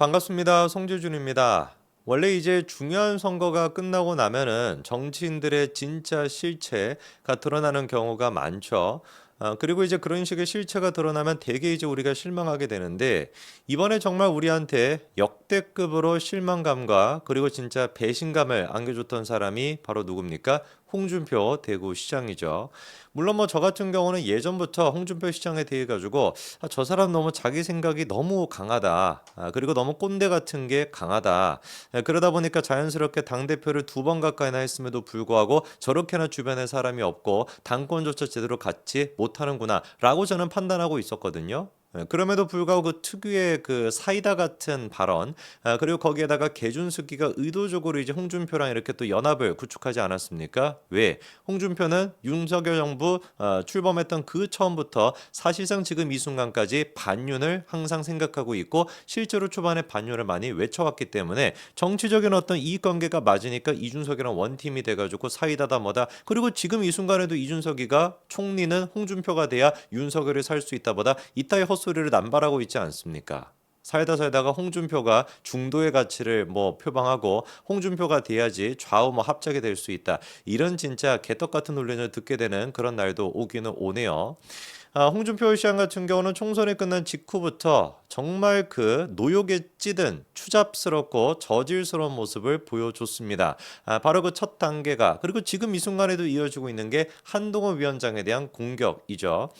반갑습니다. 송재준입니다. 원래 이제 중요한 선거가 끝나고 나면은 정치인들의 진짜 실체가 드러나는 경우가 많죠. 그리고 이제 그런 식의 실체가 드러나면 대개 이제 우리가 실망하게 되는데 이번에 정말 우리한테 역대급으로 실망감과 그리고 진짜 배신감을 안겨줬던 사람이 바로 누굽니까? 홍준표 대구시장이죠. 물론 뭐 저 같은 경우는 예전부터 홍준표 시장에 대해 가지고 저 사람 너무 자기 생각이 너무 강하다. 그리고 너무 꼰대 같은 게 강하다. 그러다 보니까 자연스럽게 당대표를 두 번 가까이나 했음에도 불구하고 저렇게나 주변에 사람이 없고 당권조차 제대로 갖지 못하는구나 라고 저는 판단하고 있었거든요. 그럼에도 불구하고 그 특유의 그 사이다 같은 발언, 그리고 거기에다가 개준수기가 의도적으로 이제 홍준표랑 이렇게 또 연합을 구축하지 않았습니까? 왜? 홍준표는 윤석열 정부 출범했던 그 처음부터 사실상 지금 이 순간까지 반윤을 항상 생각하고 있고 실제로 초반에 반윤을 많이 외쳐왔기 때문에 정치적인 어떤 이익관계가 맞으니까 이준석이랑 원팀이 돼가지고 사이다다 뭐다. 그리고 지금 이 순간에도 이준석이가 총리는 홍준표가 돼야 윤석열이 살 수 있다 보다 이따의 헛소리를 남발하고 있지 않습니까? 살다가 홍준표가 중도의 가치를 뭐 표방하고 홍준표가 돼야지 좌우 뭐 합작이 될 수 있다. 이런 진짜 개떡 같은 논리를 듣게 되는 그런 날도 오기는 오네요. 홍준표 시장 같은 경우는 총선이 끝난 직후부터 정말 그 노욕에 찌든 추잡스럽고 저질스러운 모습을 보여줬습니다. 바로 그 첫 단계가 그리고 지금 이 순간에도 이어지고 있는 게 한동훈 위원장에 대한 공격이죠.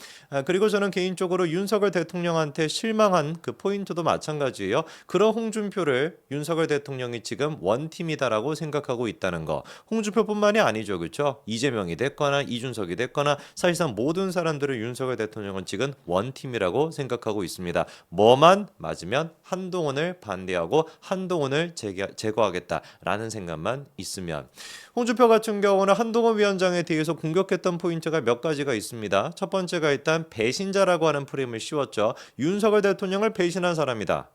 그리고 저는 개인적으로 윤석열 대통령한테 실망한 그 포인트도 마찬가지예요. 그런 홍준표를 윤석열 대통령이 지금 원팀이다라고 생각하고 있다는 거. 홍준표뿐만이 아니죠, 그렇죠? 이재명이 됐거나 이준석이 됐거나 사실상 모든 사람들은 윤석열 대통령은 지금 원팀이라고 생각하고 있습니다. 뭐만 맞으면 한동훈을 반대하고 한동훈을 제거하겠다라는 생각만 있으면 홍준표 같은 경우는 한동훈 위원장에 대해서 공격했던 포인트가 몇 가지가 있습니다. 첫 번째가 일단 배신자라고 하는 프레임을 씌웠죠. 윤석열 대통령을 배신한 사람이다.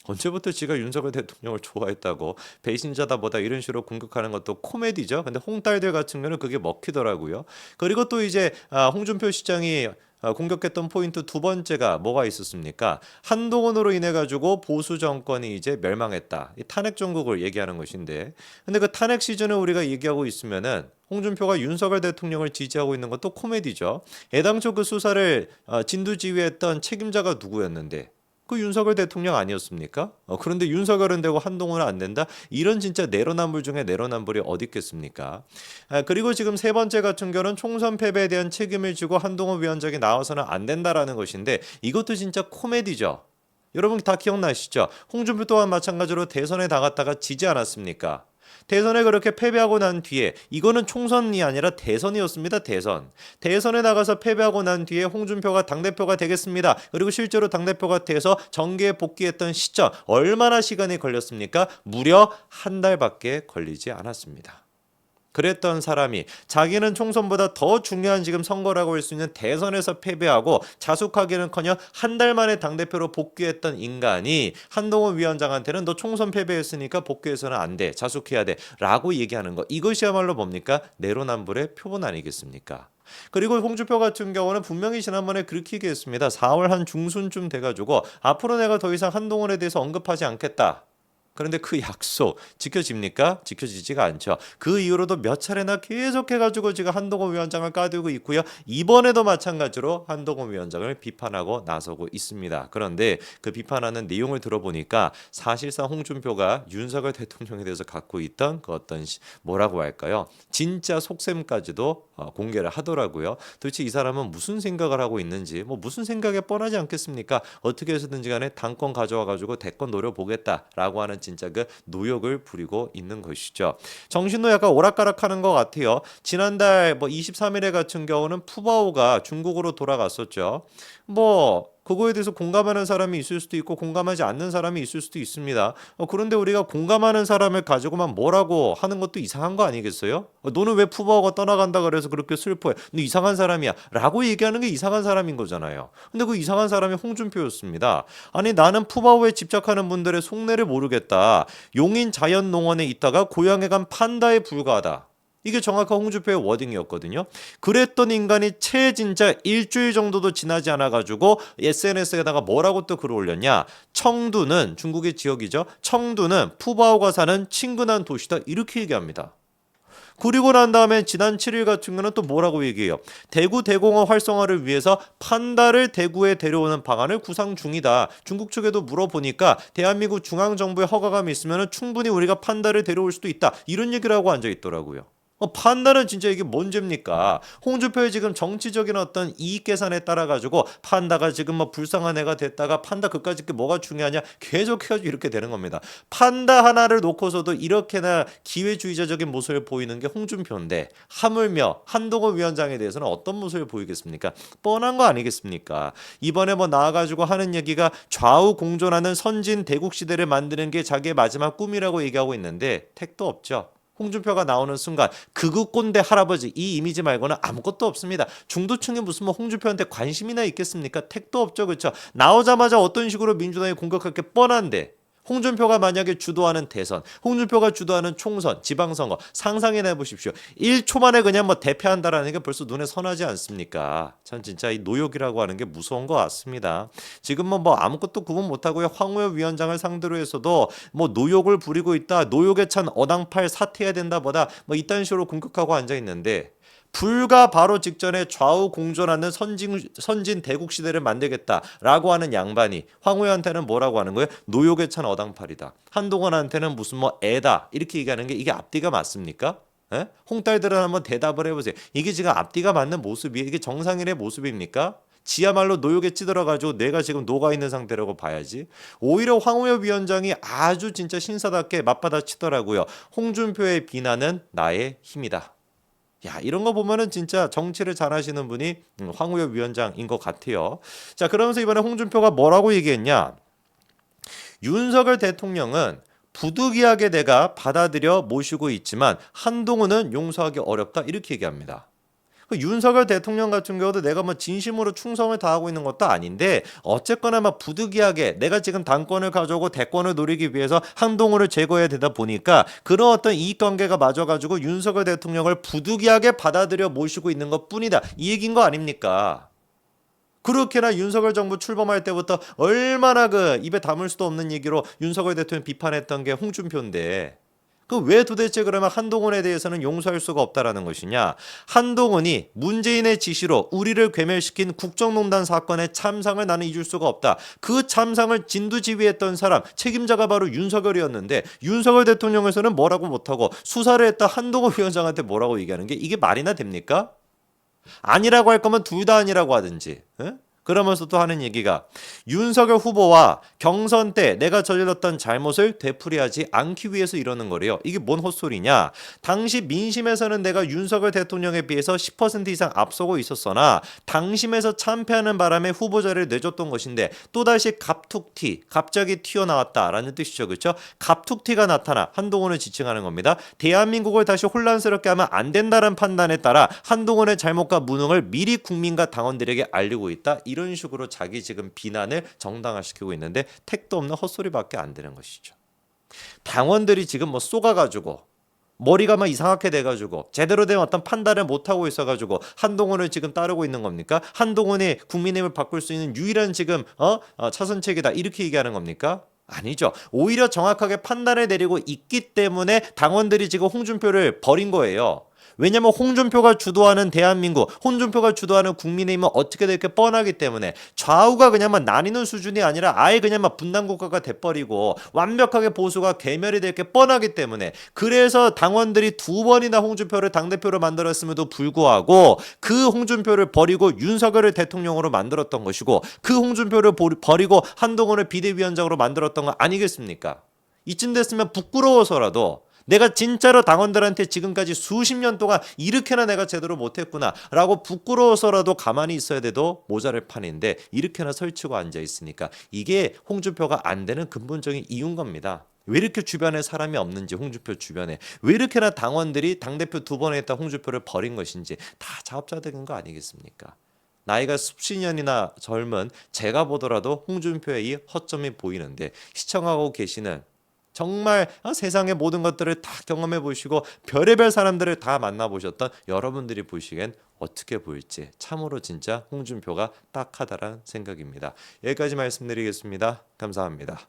언제부터 지가 윤석열 대통령을 좋아했다고 배신자다 뭐다 이런 식으로 공격하는 것도 코미디죠. 근데 홍딸들 같은 경우는 그게 먹히더라고요. 그리고 또 이제 홍준표 시장이 공격했던 포인트 두 번째가 뭐가 있었습니까? 한동훈으로 인해 가지고 보수 정권이 이제 멸망했다. 이 탄핵 정국을 얘기하는 것인데, 근데 그 탄핵 시즌을 우리가 얘기하고 있으면은 홍준표가 윤석열 대통령을 지지하고 있는 것도 코미디죠. 애당초 그 수사를 진두지휘했던 책임자가 누구였는데? 그 윤석열 대통령 아니었습니까? 그런데 윤석열은 되고 한동훈은 안 된다? 이런 진짜 내로남불 중에 내로남불이 어디 있겠습니까? 그리고 지금 세 번째 같은 경우는 총선 패배에 대한 책임을 지고 한동훈 위원장이 나와서는 안 된다라는 것인데 이것도 진짜 코미디죠. 여러분 다 기억나시죠? 홍준표 또한 마찬가지로 대선에 나갔다가 지지 않았습니까? 대선에 그렇게 패배하고 난 뒤에 이거는 총선이 아니라 대선이었습니다. 대선에 나가서 패배하고 난 뒤에 홍준표가 당대표가 되겠습니다. 그리고 실제로 당대표가 돼서 정계에 복귀했던 시점 얼마나 시간이 걸렸습니까? 무려 한 달밖에 걸리지 않았습니다. 그랬던 사람이 자기는 총선보다 더 중요한 지금 선거라고 할 수 있는 대선에서 패배하고 자숙하기는커녕 한 달 만에 당대표로 복귀했던 인간이 한동훈 위원장한테는 너 총선 패배했으니까 복귀해서는 안 돼. 자숙해야 돼. 라고 얘기하는 거. 이것이야말로 뭡니까? 내로남불의 표본 아니겠습니까? 그리고 홍준표 같은 경우는 분명히 지난번에 그렇게 얘기했습니다. 4월 한 중순쯤 돼가지고 앞으로 내가 더 이상 한동훈에 대해서 언급하지 않겠다. 그런데 그 약속 지켜집니까? 지켜지지가 않죠. 그 이후로도 몇 차례나 계속해가지고 지금 한동훈 위원장을 까들고 있고요. 이번에도 마찬가지로 한동훈 위원장을 비판하고 나서고 있습니다. 그런데 그 비판하는 내용을 들어보니까 사실상 홍준표가 윤석열 대통령에 대해서 갖고 있던 그 어떤 뭐라고 할까요? 진짜 속셈까지도 공개를 하더라고요. 도대체 이 사람은 무슨 생각을 하고 있는지 뭐 무슨 생각에 뻔하지 않겠습니까? 어떻게 해서든지 간에 당권 가져와가지고 대권 노려보겠다라고 하는 진짜 그 노력을 부리고 있는 것이죠. 정신도 약간 오락가락하는 것 같아요. 지난달 뭐 23일에 같은 경우는 푸바오가 중국으로 돌아갔었죠. 뭐 그거에 대해서 공감하는 사람이 있을 수도 있고 공감하지 않는 사람이 있을 수도 있습니다. 그런데 우리가 공감하는 사람을 가지고만 뭐라고 하는 것도 이상한 거 아니겠어요? 너는 왜 푸바오가 떠나간다 그래서 그렇게 슬퍼해? 너 이상한 사람이야 라고 얘기하는 게 이상한 사람인 거잖아요. 근데 그 이상한 사람이 홍준표였습니다. 아니 나는 푸바오에 집착하는 분들의 속내를 모르겠다. 용인 자연농원에 있다가 고향에 간 판다에 불과하다. 이게 정확한 홍준표의 워딩이었거든요. 그랬던 인간이 채 진짜 일주일 정도도 지나지 않아가지고 SNS에다가 뭐라고 또 글을 올렸냐. 청두는 중국의 지역이죠. 청두는 푸바오가 사는 친근한 도시다. 이렇게 얘기합니다. 그리고 난 다음에 지난 7일 같은 경우는 또 뭐라고 얘기해요. 대구 대공원 활성화를 위해서 판다를 대구에 데려오는 방안을 구상 중이다. 중국 측에도 물어보니까 대한민국 중앙정부의 허가감이 있으면 충분히 우리가 판다를 데려올 수도 있다. 이런 얘기를 하고 앉아 있더라고요. 판다는 진짜 이게 뭔 죄입니까? 홍준표의 지금 정치적인 어떤 이익 계산에 따라 가지고 판다가 지금 뭐 불쌍한 애가 됐다가 판다 그까짓 게 뭐가 중요하냐 계속해가지고 이렇게 되는 겁니다. 판다 하나를 놓고서도 이렇게나 기회주의자적인 모습을 보이는 게 홍준표인데 하물며 한동훈 위원장에 대해서는 어떤 모습을 보이겠습니까? 뻔한 거 아니겠습니까? 이번에 뭐 나와가지고 하는 얘기가 좌우 공존하는 선진 대국 시대를 만드는 게 자기의 마지막 꿈이라고 얘기하고 있는데 택도 없죠. 홍준표가 나오는 순간 극우 꼰대 할아버지 이 이미지 말고는 아무것도 없습니다. 중도층이 무슨 뭐 홍준표한테 관심이나 있겠습니까? 택도 없죠. 그렇죠? 나오자마자 어떤 식으로 민주당이 공격할 게 뻔한데 홍준표가 만약에 주도하는 대선, 홍준표가 주도하는 총선, 지방선거 상상해내 보십시오. 1초 만에 그냥 뭐 대패한다라는 게 벌써 눈에 선하지 않습니까? 전 진짜 이 노욕이라고 하는 게 무서운 것 같습니다. 지금은 뭐 아무것도 구분 못하고요. 황우여 위원장을 상대로 해서도 뭐 노욕을 부리고 있다. 노욕에 찬 어당팔 사퇴해야 된다 보다 뭐 이딴 식으로 공격하고 앉아 있는데 불과 바로 직전에 좌우 공존하는 선진 대국 시대를 만들겠다라고 하는 양반이 황우여한테는 뭐라고 하는 거예요? 노욕에 찬 어당팔이다. 한동훈한테는 무슨 뭐 애다. 이렇게 얘기하는 게 이게 앞뒤가 맞습니까? 에? 홍딸들은 한번 대답을 해보세요. 이게 지금 앞뒤가 맞는 모습이에요? 이게 정상인의 모습입니까? 지야말로 노욕에 찌들어가지고 내가 지금 녹아있는 상태라고 봐야지. 오히려 황우여 위원장이 아주 진짜 신사답게 맞받아치더라고요. 홍준표의 비난은 나의 힘이다. 야, 이런 거 보면은 진짜 정치를 잘하시는 분이 황우여 위원장인 것 같아요. 자, 그러면서 이번에 홍준표가 뭐라고 얘기했냐? 윤석열 대통령은 부득이하게 내가 받아들여 모시고 있지만 한동훈은 용서하기 어렵다. 이렇게 얘기합니다. 윤석열 대통령 같은 경우도 내가 뭐 진심으로 충성을 다하고 있는 것도 아닌데 어쨌거나 막 부득이하게 내가 지금 당권을 가져오고 대권을 노리기 위해서 한동훈을 제거해야 되다 보니까 그런 어떤 이익관계가 맞아가지고 윤석열 대통령을 부득이하게 받아들여 모시고 있는 것뿐이다. 이 얘기인 거 아닙니까? 그렇게나 윤석열 정부 출범할 때부터 얼마나 그 입에 담을 수도 없는 얘기로 윤석열 대통령 비판했던 게 홍준표인데 그 왜 도대체 그러면 한동훈에 대해서는 용서할 수가 없다라는 것이냐? 한동훈이 문재인의 지시로 우리를 괴멸시킨 국정농단 사건의 참상을 나는 잊을 수가 없다. 그 참상을 진두지휘했던 사람 책임자가 바로 윤석열이었는데 윤석열 대통령에서는 뭐라고 못하고 수사를 했다 한동훈 위원장한테 뭐라고 얘기하는 게 이게 말이나 됩니까? 아니라고 할 거면 둘 다 아니라고 하든지. 에? 그러면서 또 하는 얘기가 윤석열 후보와 경선 때 내가 저질렀던 잘못을 되풀이하지 않기 위해서 이러는 거래요. 이게 뭔 헛소리냐. 당시 민심에서는 내가 윤석열 대통령에 비해서 10% 이상 앞서고 있었으나 당심에서 참패하는 바람에 후보자를 내줬던 것인데 또다시 갑툭튀 갑자기 튀어나왔다라는 뜻이죠. 그렇죠? 갑툭튀가 나타나 한동훈을 지칭하는 겁니다. 대한민국을 다시 혼란스럽게 하면 안 된다는 판단에 따라 한동훈의 잘못과 무능을 미리 국민과 당원들에게 알리고 있다. 이런 식으로 자기 지금 비난을 정당화시키고 있는데 택도 없는 헛소리밖에 안 되는 것이죠. 당원들이 지금 뭐 쏘가가지고 머리가 막 이상하게 돼가지고 제대로 된 어떤 판단을 못하고 있어가지고 한동훈을 지금 따르고 있는 겁니까? 한동훈이 국민의힘을 바꿀 수 있는 유일한 지금 차선책이다 이렇게 얘기하는 겁니까? 아니죠. 오히려 정확하게 판단을 내리고 있기 때문에 당원들이 지금 홍준표를 버린 거예요. 왜냐면 홍준표가 주도하는 대한민국, 홍준표가 주도하는 국민의힘은 어떻게 될게 뻔하기 때문에 좌우가 그냥 막 나뉘는 수준이 아니라 아예 그냥 막 분단국가가 돼버리고 완벽하게 보수가 괴멸이 될 게 뻔하기 때문에 그래서 당원들이 두 번이나 홍준표를 당대표로 만들었음에도 불구하고 그 홍준표를 버리고 윤석열을 대통령으로 만들었던 것이고 그 홍준표를 버리고 한동훈을 비대위원장으로 만들었던 거 아니겠습니까? 이쯤 됐으면 부끄러워서라도 내가 진짜로 당원들한테 지금까지 수십 년 동안 이렇게나 내가 제대로 못했구나 라고 부끄러워서라도 가만히 있어야 돼도 모자랄 판인데 이렇게나 설치고 앉아있으니까 이게 홍준표가 안 되는 근본적인 이유인 겁니다. 왜 이렇게 주변에 사람이 없는지 홍준표 주변에 왜 이렇게나 당원들이 당대표 두 번 했다 홍준표를 버린 것인지 다 자업자득인 거 아니겠습니까? 나이가 수십 년이나 젊은 제가 보더라도 홍준표의 이 허점이 보이는데 시청하고 계시는 정말 세상의 모든 것들을 다 경험해 보시고 별의별 사람들을 다 만나 보셨던 여러분들이 보시기엔 어떻게 보일지 참으로 진짜 홍준표가 딱하다라는 생각입니다. 여기까지 말씀드리겠습니다. 감사합니다.